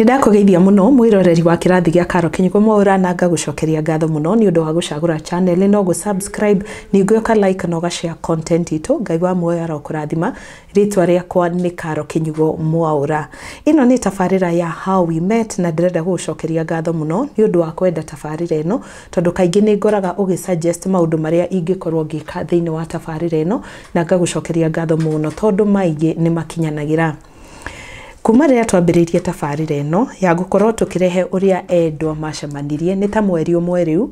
Nindakugeithia muno mwiroreri wa kirathi gya Karo Kinyugo MWAURA na ngagucokeria ngatho muno ni undu wa gucagura channel no go subscribe ningo ka like no ga share content itu ngai wa muoyo arokurathima ritwa riakwa ni Karo Kinyugo MWAURA. Ino ni tafarira ya How We Met na ndirenda gucokeria ngatho muno ni undu wa kwenda tafarira ino tondu kaingi ni ngoraga ugi-suggest maundu maria ingikorwo ngika thiini wa tafarira ino na ngagucokeria ngatho muno tondu maingi ni makinyanagira. Kuma rĩrĩa twambĩrĩirie tafarira ĩno ya gũkorwo tũkĩrehe ũrĩa endwa macemanirie nĩ ta mweri ũmwe rĩu,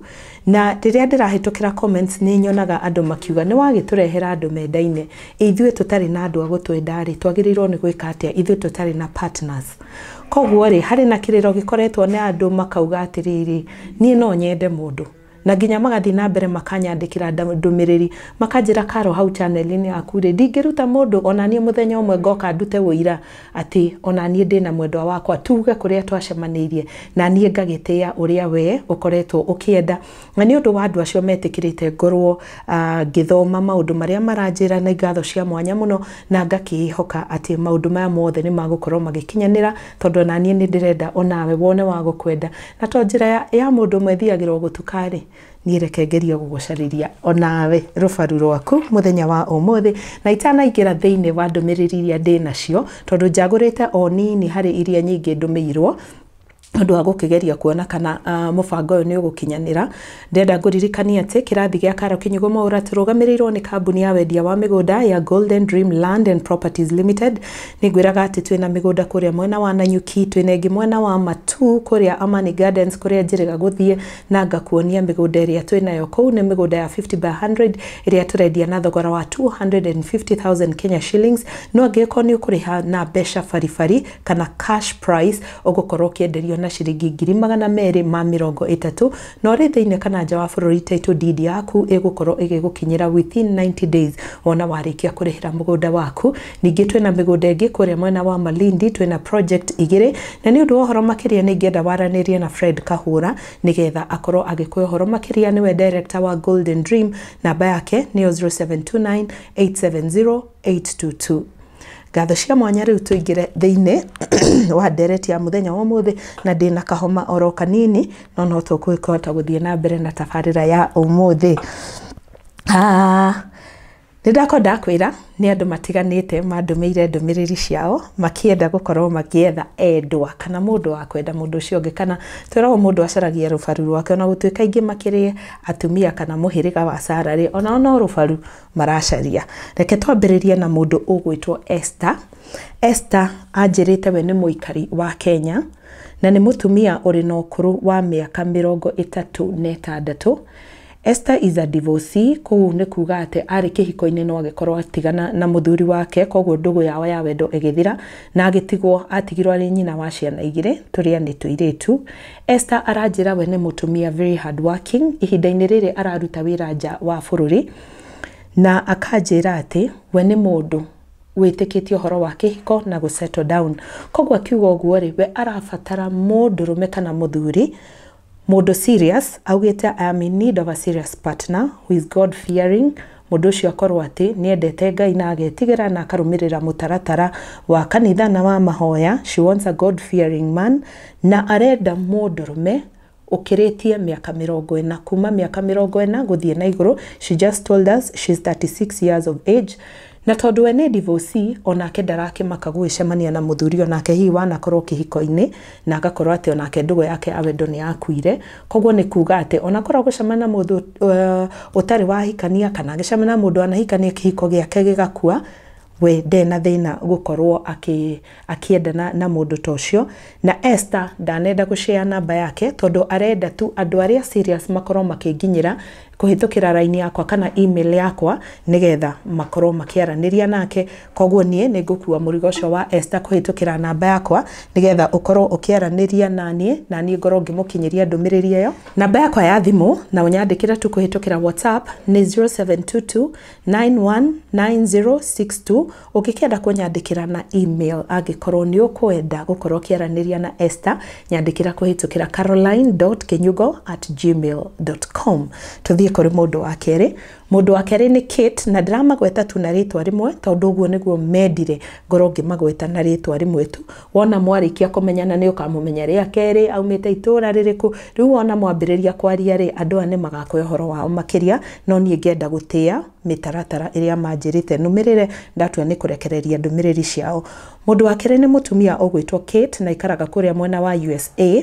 na rĩrĩa ndĩrahĩtũkĩra comments nĩ nyonaga andũ makiuga nĩ wagĩtũrehera andũ mendaine, ithuĩ tũtarĩ na andũ a gũtwenda rĩ twagĩrĩirwo nĩ gwĩka atĩa ithuĩ tũtarĩ na partners. Koguo rĩ harĩ na kĩrĩro gĩkoretwo nĩ andũ makauga atĩrĩrĩ niĩ no nyende mũndũ na nginya magathi na mbere makanyandikira ndumiriri makanjira Karo hau channel-ini yaku ri ndingĩruta mũndũ ona niĩ muthenya ũmwe ngoka ndute wũira ati ona niĩ ndĩna mwendwa wakwa tuge kũrĩa twacemanirie na niĩ ngagĩtĩa ũrĩa we ũkoretwo ũkĩenda. Na nĩ ũndũ wa andũ acio metĩkĩrĩte ngorwo ngĩthoma maũndũ marĩa maranjĩra na ngatho cia mwanya mũno na ngakĩhoka atĩ maũndũ maya mothe nĩ magũkorwo magĩkinyanĩra tondu na niĩ nĩ ndĩrenda onawe wone wa gũkwenda na to njĩra ya mũndũ ũmwe thiagĩrwo gũtukari nireke ngeria gugucariria onawe rufaru rwaku muthenya wa umuthi na itanaingira thiini wa ndumiriri iria ndinacio tondu njagurite o nini hari iria nyingi ndumirwo andu a gukigeria kuona kana mubango uyu ni ugukinyanira. Ndenda nguririkania ati kirathi gya Karo Kinyugo MWAURA turugamirirwo ni kambuni ya wendia wa migunda ya Golden Dream Land and Properties Limited. Nigwiraga ati twina migunda kuria mwena wa Nanyuki, twina ingi mwena wa Matu kuria Amani Gardens kuria njiriga guthie na ngakuonia migunda iria twinayo kou ni migunda ya 50 by 100 iria turendia na thogora wa 250,000 Kenya shillings. No angĩkorwo ni ukuriha na mbeca farifari kana cash price ugukorwo kienderio na ciringi 230 no ri thiine kana nja wa bururi title deed yaku igukorwo igigukinyira within 90 days ona warikia kurihira mugunda waku. Ningi twina migunda ingi kuria mwena wa Malindi twina project igire na ni undu wa horo makiria ni ngenda waranirie na Fred Kahura nigetha akorwo agikuya horo makiria niwe director wa Golden Dream. Namba yake ni 0729 870 822. Ngatho cia mwanya riu tuingire thiini wa ndereti ya muthenya wa umuthi na ndina kahoma oro kanini no tukwihota guthie na mbere na tafarira ya umuthi. Nindakonda kwira ni andu matiganite mandumeire ndumiriri ciao makienda gukorwo magietha endwa kana mundu wa kwenda mundu ucio ungi kana twirawo mundu acaragia rufaru rwake ona gutuika ingi makiri atumia kana muhiriga wa sarari ona no rufaru maracaria. Reke twambiririe na mundu ugwitwo Esther. Esther anjirite we ni muikari wa Kenya na ni mutumia uri na ukuru wa miaka 36. Esther is a divorcee, kou ni kuga ati ari kihiko-ini no agikorwo atigana na muthuri wake koguo ndugu yao ya wendo igithira na agitigwo atigirwo ari nyina wa ciana igire turia ni tuiritu. Esther aranjira we ni mutumia very hard working ihinda-ini riri araruta wira nja wa bururi na akanjira ati we ni mundu witikitio horo wa kihiko na go settle down. Koguo akiuga uguo ri we arabatara mundurume kana muthuri mundu serious augite I am in need of a serious partner who is God fearing. Mundu ucio akorwo ati ni endete Ngai na agetigira na akarumirira mutaratara wa kanitha na wa mahoya. She wants a God fearing man na arenda mundurume ukiritie miaka 40 kuma miaka 40 guthie na iguru. She just told us she's 36 years of age na tondu we ni divorcee onake ndarake makagwicemania na muthuri onake hi wana korwo kihiko-ini na agakorwo ati onake ndugu yake awendo ni akuire. Koguo ni kuga ati onakorwo gucemana mundu utari wahikania kana gicemana mundu anahikania kihiko giake gigakua we ndena thina gukorwo akiendana na mundu tocio. Na Esther ndanenda gushare namba yake tondu arenda tu andu aria serious makorwo makinginyira kuhitukira line yakwa kana email yakwa nigetha makorwo makiaraniria nake. Koguo nie ni ngukua murigo ucio wa Esther kuhitukira namba yakwa nigetha ukorwo ukiaraniria nanie na nie ngorwo ngimukinyiria ndumiriri iyo. Namba yakwa ya thimu na unyandikira tu kuhitukira WhatsApp ni 0722 919062. Ukikienda kunyandikira na email agikorwo ni ukwenda gukorwo kiaraniria na Esther nyandikira kuhitukira caroline.kinyugo@gmail.com. Tuthie kuri mundu wa keri. Mundu wa keri ni Kate, na ndiramagweta tu na ritwa rimwe tondu uguo niguo mendire ngoro ngimagweta na ritwa rimwe tu. Wona mwarikia kumenyana ni ukamumenya ria keri aumite itura ririku. Riu wona mwambiriria kwaria ri andu ane magakwe horo wao makiria, no nie ngenda gutia mitaratara iria manjirite numirire ndatua ni kurekereria ndumiriri ciao. Mundu wa keri ni mutumia ugwitwo Kate na ikaraga kuria mwena wa USA.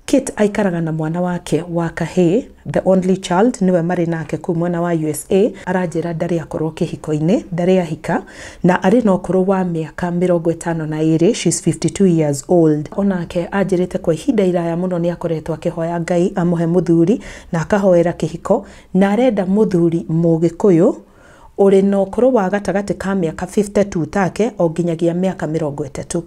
Kate aikaraga na mwana wake wa kahii, the only child, niwe mari nake ku mwana wa USA. Aranjira ndari akorwo kihiko-ini, ndari ahika, na ari na ukuru wa miaka 52, she's 52 years old. Onake anjirite kwa ihinda iraya muno ni akoretwo akihoya Ngai amuhe muthuri na akahoera kihiko, na arenda muthuri Mugikuyu uri no ukuru wa gatagati ka miaka 52 take o nginyagia miaka 30.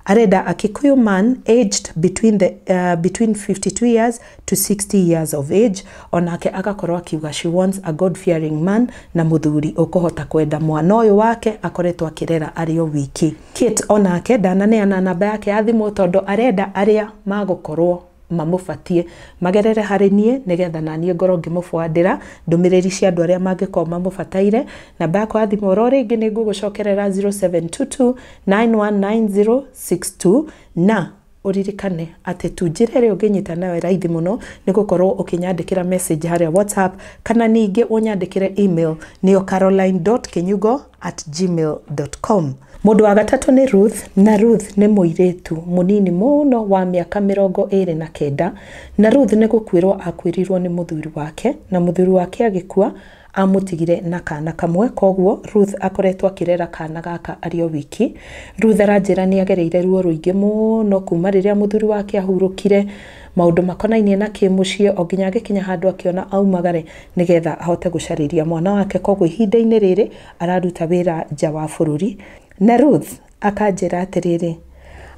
Arenda a Kikuyu man aged between 52 years to 60 years of age. Onake agakorwo akiuga she wants a God-fearing man na muthuri ukuhota kwenda mwana uyu wake akoretwo akirera ario wiki. Kate onake ndananeana namba yake ya thimu tondu arenda aria magukorwo mamufatie magerere hari nie nigetha nanie ngoro ngimufwadira ndumiriri cia andu aria mangikorwo mamufataire. Namba yakwa ya thimu oro ringi ni ngugucokerera 0722 919062 na uririkane ati tunjirere unginyita nawe raithi muno ni gukorwo ukinyandikira message haria WhatsApp kana ningi unyandikire email niyo caroline.kinyugo@gmail.com. Mundu wa gatatu ni Ruth, na Ruth ni muiretu munini muno wa miaka 29, na Ruth ni gukwirwo akwirirwo ni muthuri wake, na muthuri wake agikua amutigire na kana kamwe. Koguo Ruth akoretwo akirera kana gaka ario wiki. Ruth aranjira ni agereire ruo ruingi muno kuma riria muthuri wake ahurukire, maundu makonainie na kimucie o nginya agikinya handu akiona aumagare nigetha ahote gucariria mwana wake. Koguo ihinda-ini riri araruta wira nja wa bururi. Na Ruth akanjira atiriri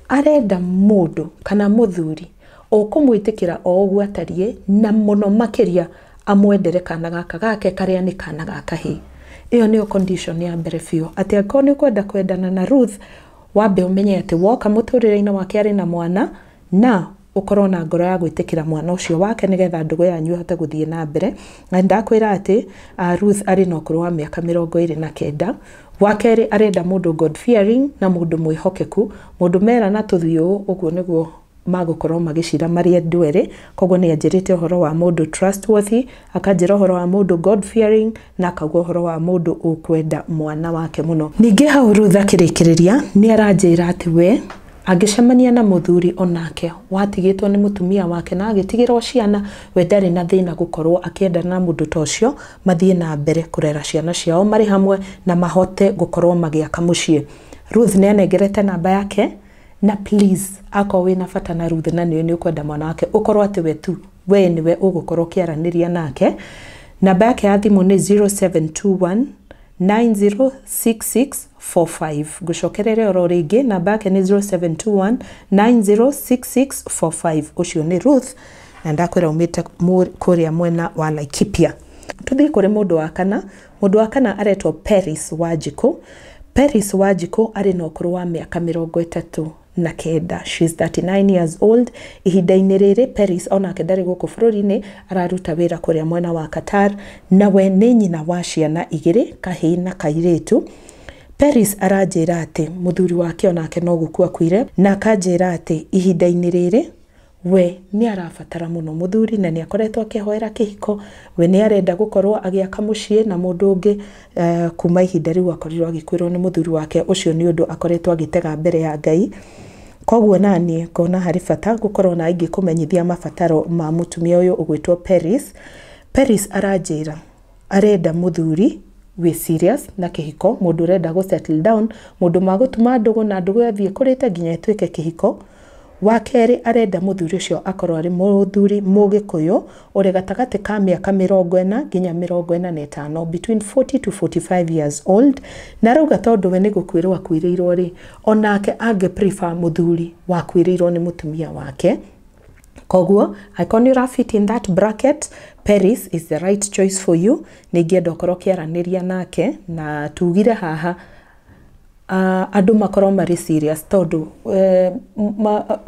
arenda mundu kana muthuri ukumwitikira o uguo atarie na muno makiria amwendere kana gaka gake karia ni kana gaka hi. Iyo niyo condition ya mbere biu, ati angorwo ni kwenda kwendana na Ruth wambe umenye ati woka muturire-ini wake ari na mwana na ukorwo na ngoro ya gwitikira mwana ucio wake nigetha ndugu yanyu ihote guthie na mbere. Na ndakwira ati Ruth ari na ukuru wa miaka 29. Wakeri arenda mundu God fearing na mundu mwihokeku, mundu mera na tuthio uguo niguo magukorwo magicira mari ndwere. Koguo ni anjirite horo wa mundu trustworthy, akanjira horo wa mundu God fearing, na akagwa horo wa mundu ukwenda mwana wake muno. Ningi hau Ruth akirikiriria ni aranjira ati we agicemania na muthuri onake watigitwo ni mutumia wake na agitigirwo ciana, we ndari na thina gukorwo akiendana na mundu tocio mathie na mbere kurera ciana ciao mari hamwe na mahote gukorwo magiaka mucie. Ruth ni anegerete namba yake, na please ako wina bata na Ruth na ni ukwenda mwana wake ukorwo ati we tu we niwe ugukorwo kiaraniria nake. Namba yake ya thimu ni 0721 906645. Gucokerere oro ringi namba yake ni 0721 906645. ucio ni Ruth na ndakwira umite kuria mwena wa Laikipia. Tuthii kuri mundu wa kana. Mundu wa kana aretwo Paris Wanjiku. Paris Wanjiku ari na ukuru wa miaka 39. She's 39 years old. Ihinda-ini riri Paris onake ndari guku bururi-ini araruta wira kuria mwena wa Qatar, na we ni nyina wa ciana igiri, kahii na kairitu. Paris aranjira ati muthuri wake onake no gukua kwire, na akanjira ati ihinda-ini riri we ni arabatara muno muthuri na ni akoretwo akihoera kihiko. We ni arenda gukorwo agiaka mucie na mundu ungi kuma ihinda riu akorirwo agikwirwo ni muthuri wake. Ucio ni undu akoretwo agitega mbere ya Ngai. Koguo nani ngona hari bata gukorwo na ingi kumenyithia mabataro ma mutumia uyu ugwitwo Paris. Paris aranjira arenda muthuri we serious na kihiko, mundu renda go settle down, mundu magutuma ndugu na ndugu athie kurite nginya etwike kihiko. Wakeri arenda muthuri ucio akorwo ari muthuri Mugikuyu uri gatagati ka miaka 40 nginya 45, between 40 to 45 years old. Na rauga tondu we ni gukwirwo akwirirwo ri onake ange prefer muthuri wa kwirirwo ni mutumia wake. Koguo icon you fit in that bracket. Paris is the right choice for you. Ningienda ukorwo kiaraniria nake na tugire haha andu makorwo mari serious tondu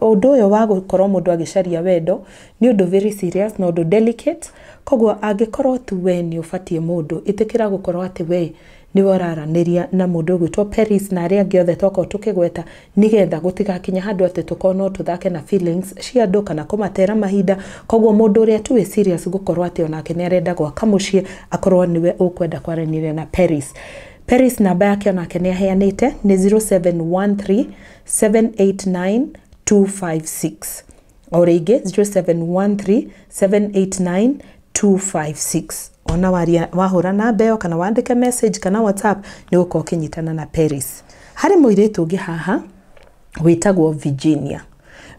undu uyu wa gukorwo mundu agicaria wendo ni undu very serious no undu delicate kogwo angikorwo tu we ni ufatie mundu itikira gukorwo ati we ni wararaniria na mundu gwitwo Paris na aria angi othe toko tukigweta nigetha gutigakinya handu ati tukono tuthake na feelings cia andu kana kumatera mahinda kogwo mundu uria tu we serious gukorwo ati onake ni arenda gwaka mucii akorwo niwe ukwenda kwaranira na Paris namba yake onake ni aheanite ni 0713 789 256 o ringi 0713 789 256 ona wahura namba iyo kana wandike message kana WhatsApp ni uko kinyitana na Paris. Hari muiritu ungi haha witagwo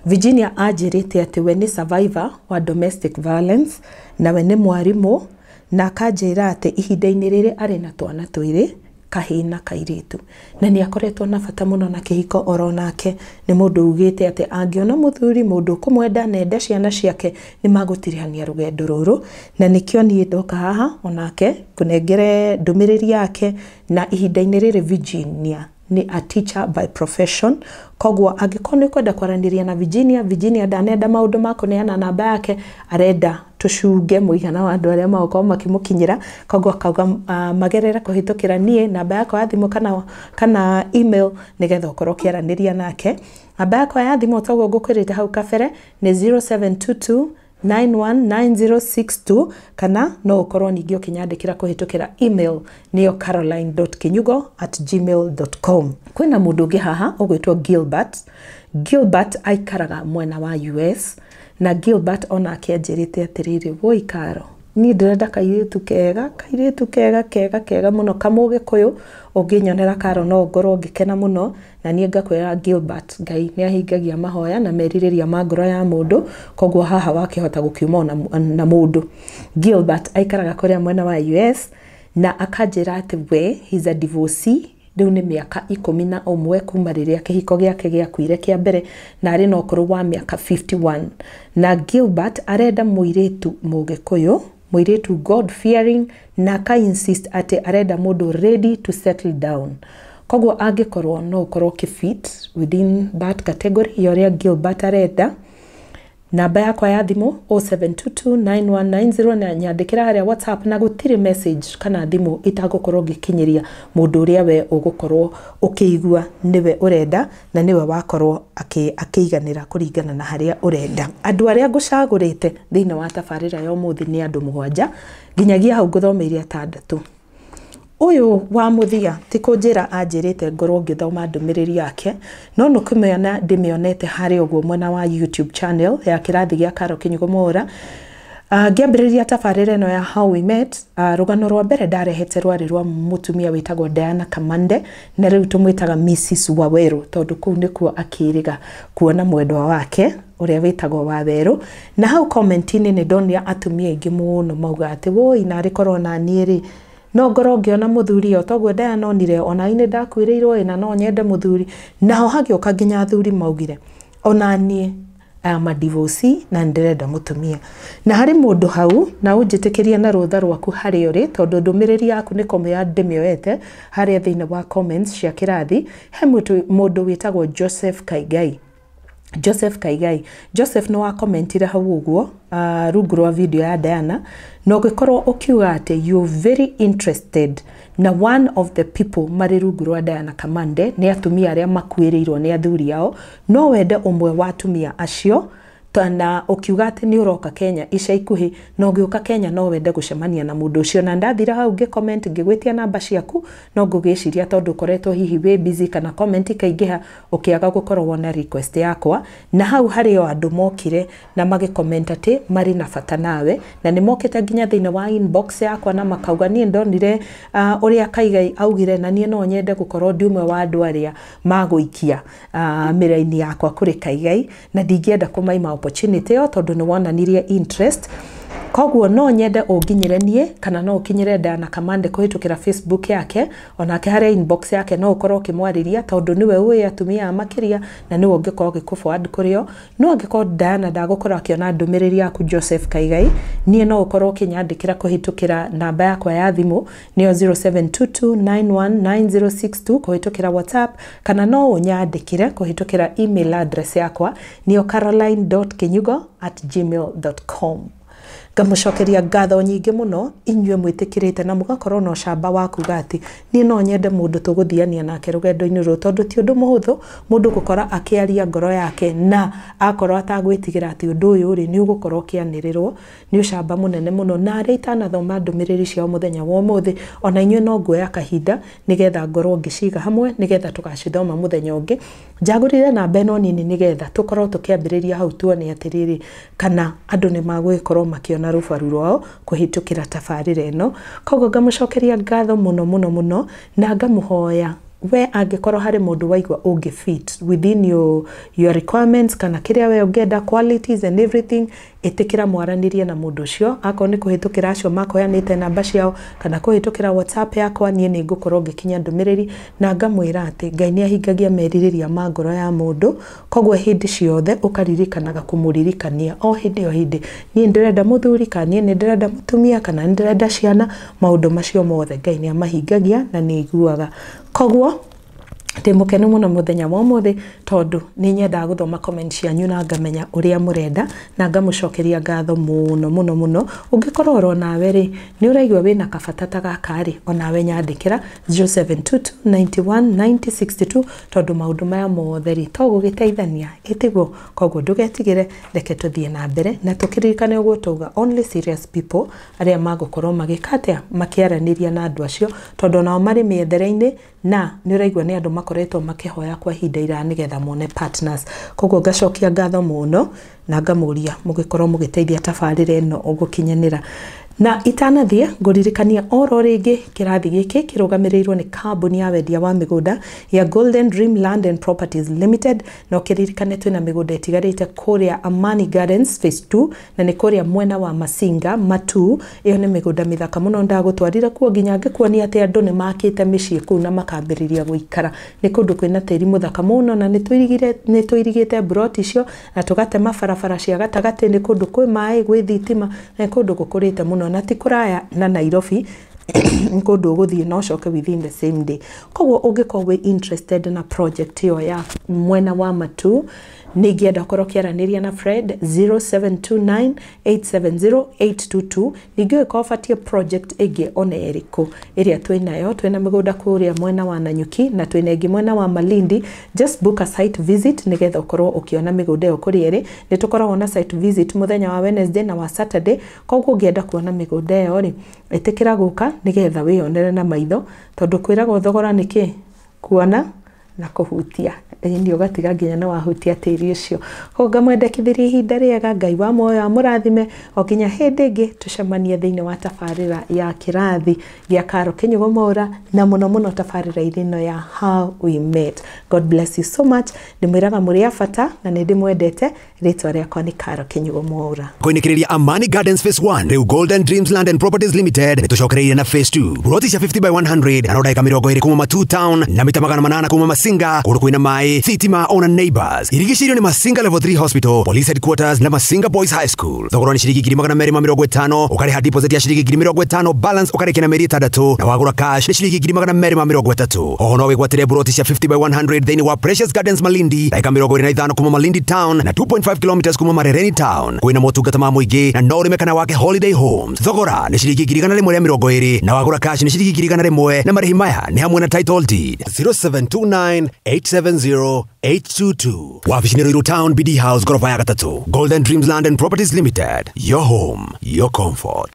Virginia ajirite ati we ni survivor wa domestic violence na we ni mwarimu na kanjira ati ihinda-ini riri ari na twana twiri kahina kairitu na ni akoretwo na bata muno na kihiko oronake ni mundu ugite ati angiona muthuri mundu kumwenda nenda ciana ciake ni magutirihania rugendo ruru na nikio ni ndoka haha onake kunengere ndumiriri yake na ihinda-ini riri Virginia ni a teacher by profession kogwo angikone kwenda kwaraniria na Virginia ndanenda maundu makuneana namba yake arenda tucunge muigana wa andu aria maoko makimukinyira kogwo akauga magerera kuhitukira nie namba yako ya thimu kana email nigetha ukorwo kiaraniria nake. Namba yako ya thimu togwo ngukwirite hau kabere ni 0722 919062 kana no ukorwo ningi ukinyandikira kuhitukira email niyo caroline.kinyugo@gmail.com. kwina mundu ungi haha ugwitwo Gilbert aikaraga mwena wa US na Gilbert ona akianjirite atiriri woi Karo ni ndirenda kairitu kega muno kamuge kuyu unginyonera Karo no ngorwo ngikena muno na nie ngakwira Gilbert Ngai ni ahingagia mahoya na meririria magoro ya mundu kogwo haha wakihota gukiuma na mundu. Gilbert aikaraga kuria mwena wa US na akanjira ati we he's a divorcee riu ni miaka 11 kuma riria kihiko giake giakuire kia mbere na ari no kuru wa miaka 51 na Gilbert arenda muiritu mugikuyu muiritu God fearing na ka insist ati arenda mundu ready to settle down kogwo angikorwo no ukorwo kifit within that category yoria Gilbert arenda. Namba yakwa ya thimu 07229190 na nyandikira haria WhatsApp na gutire message kana thimu itagukorwo gikinyiria mundu uria we ugukorwo ukiigua niwe urenda na niwe wakorwo akiiganira kuringana na haria urenda. Andu aria ngucagurite thiini wa tabarira ya umuthi ni andu 7 nginyagia hau nguthomeire 6. Uyu wa muthia ti kunjira anjirite ngorwo ngithoma ndumiriri yake no nukumena ndimionete hari ogwo mwena wa YouTube channel ya Kirathi gia Karo Kinyugo MWAURA. Ngiambiriria tabarira no ya How We Met. Rugano rwa mbere ndarehete rwari rwa mutumia witagwo Diana Kamande na riu tumwitaga Mrs Waweru tondu kuu nikuo akiriga kuona mwendwa wake uria witagwo Waweru. Na hau comment-ini ni ndonia atumia ingi muno mauga ati woi na rikorwo na nieri no ngoro ngiona muthuri yo togwo Diana onire ona ine ndakwirirwo ina no nyende muthuri naho hagioka nginya athuri maugire ona nie ama divorcee na ndirenda mutumia na hari mundu hau na unjitikiria na rutha rwaku hari uri tondu ndumiriri yaku ni komea ndimioete hari thiini wa comments cia Kirathi. He mundu witagwo Joseph Joseph no akomentire hau uguo rungu rwa video ya Diana no gikorwo ukiuga ati you very interested na one of the people mari rungu rwa Diana Kamande ni atumia aria makuirirwo ni athuri yao no wende umwe wa atumia acio tana ukiuga ati ni uroka Kenya ica ikuhi no ngiuka Kenya no wende gucemania na mundu ucio na ndathira hau ngi comment ngigwitia namba ciaku no ngugiciria tondu koretwo hihi we busy kana comment kaingiha ukiaga gukorwo wona request yakwa na hau hario andu mokire na magi comment ati mari na bata nawe na ni mokite nginya thiini wa inbox yakwa na makauga nie ndonire uria Kaigai augire na nie no nyende gukorwo ndiumwe wa andu aria maguikia miraini yakwa kuri Kaigai na ndingienda kumaima opportunity yo tondu ni wonanirie interest Koguo no nyende unginyire nie kana no ukinyire Diana Kamande kuhitukira Facebook yake onake hari inbox yake no ukorwo kimwariria tondu niwe uwe atumia makiria na niwe ungikorwo gikuforward kurio no ungikorwo Diana ndagukora akiona ndumiriri yaku Joseph Kaigai nie no ukorwo kinyandikira kuhitukira namba yakwa ya thimu niyo 0722919062 kuhitukira WhatsApp kana no unyandikire kuhitukira email address yakwa niyo caroline.kinyugo@gmail.com. Ngamucokeria ngatho nyingi muno inyue mwitikirite na mugakorwo no camba wa kuga ati ni no nyende mundu tuguthiania nake rugendo-ini ru tondu ti undu muhuthu mundu gukora akiaria ngoro yake na akorwo atagwitigira ati undu uyu ri ni ugukorwo kianirirwo ni ucamba munene muno na aria itanathoma ndumiriri cia muthenya wa umuthi ona inyue no nguoya kahinda nigetha ngorwo ngiciga hamwe nigetha tugacithoma muthenya ungi njagurire namba ino nini nigetha tukorwo tukiambiriria hau tuone atiriri kana andu ni magwikorwo makiona rufaru rwao kuhitukira tafarira ino. Koguo ngamucokeria ngatho muno na ngamuhoya we angikorwo hari mundu waigwa ungi fit within your requirements kana kiria we ungenda qualities and everything itikira mwaranirie na mundu ucio ako ni kuhitukira acio makoyanite namba ciao kana kuhitukira WhatsApp yakwa nie ni ngukorwo ngikinya ndumiriri na ngamwira ati Ngai ni ahingagia meririria ma ngoro ya mundu. Koguo hindi ciothe ukaririkanaga kumuririkania o hindi nie ndirenda muthuri kana nie ndirenda mutumia kana ndirenda ciana maundu macio mothe Ngai ni amahingagia na ni iguaga. Koguo ndimukenu muno muthenya wa umuthi tondu ni nyenda guthoma comments yanyu na ngamenya uria murenda na ngamucokeria ngatho muno ungikorwo ro nawe ri ni uraigwa wina kabatata gakari onawe nyandikira 0722919062 tondu maundu maya mothe ri tugugiteithania itiguo. Koguo ndugetigire reke tuthie na mbere na tukiririkane uguo tuga only serious people aria magukorwo magikatia makiaraniria na andu acio tondu nao mari miethere-ini na ni uraigwa ni andu makoretwo makihoya kwa hinda ira nigetha mone partners. Koguo ngacokia ngatho muno na ngamuria mugikorwo mugiteithia tafarira ino ugukinyanira na itanathie nguririkania oro ringi kirathi giki kirugamirirwo ni kambuni ya wendia wa migunda ya Golden Dream Land and Properties Limited no kiririkane twina migunda itigarite kuria Amani Gardens phase 2 na ni kuria mwena wa Masinga Matu. Iyo ni migunda mithaka muno ndagutwarira kuo nginya ngikuonia ati andu ni makite micii kuu na makambiriria guikara ni kundu kwina tiri muthaka muno na ni twirigite broti icio na tugatema barabara cia gatagati ni kundu kwi mai gwi thitima na kundu gukurite muno na tikuraya na Nairobi nkundu guthie no coke within the same day. Koguo ungikorwo interested na project iyo ya mwena wa Matu nigienda korokiaraniria na Fred 0729870822 nigio ikofatie project ege one eriko iria twinayo twina migunda kuria mwena wa Nanyuki na twina egi mwena wa Malindi. Just book a site visit nigetha ukorwo ukiona migunda yo kuri eri ni tukorwo na site visit muthenya wa Wednesday na wa Saturday. Koguo ungienda kuona migunda yo ri itikira guka nigetha wionere na maitho tondu kwirago thogora niki kuona na kuhutia ni ugatiga nginya na wahutia tiri ucio. Koguo ngamwendekithiria ihinda riega Ngai wa moyo amurathime okinya hindi ingi tucemanie thiini wa tafarira ya kirathi gia Karo Kinyugo MWAURA na muno tafarira irino ya How We Met. God bless you so much. Ndimwiraga muri afata na ndimwendete ritwa riakwa ni Karo Kinyugo MWAURA. Kuinikiriria Amani Gardens phase 1 riu Golden Dreams Land and Properties Limited nitucokereirie na phase 2 broti cia 50 by 100 na rodaika 20 kuma Matu town na mita 800 kuma Masinga kundu kwina mai thitima ona neighbors. Irigicirio ni Masinga level 3 hospital, police headquarters na Masinga Boys High School. Thogora ni ciringi 250 ukariha deposit ya ciringi 50 balance ukarikina meri 6 na wagura cash ni ciringi 230. Oho no wigwatire broti cia 50 by 100 thini wa Precious Gardens Malindi daika 25 kuma Malindi town na 2.5 kilometers kuma Marereni town. Kwina motungata ma muingi na no rimekana wake Holiday Homes. Thogora ni ciringi 120 na wagura cash ni ciringi 100 na marihi maya ni hamwe na title deed 0729870822. Wabishi ni Ruiru Town BD House gorofa ya 3. Golden Dreams Land and Properties Limited. Your home, your comfort.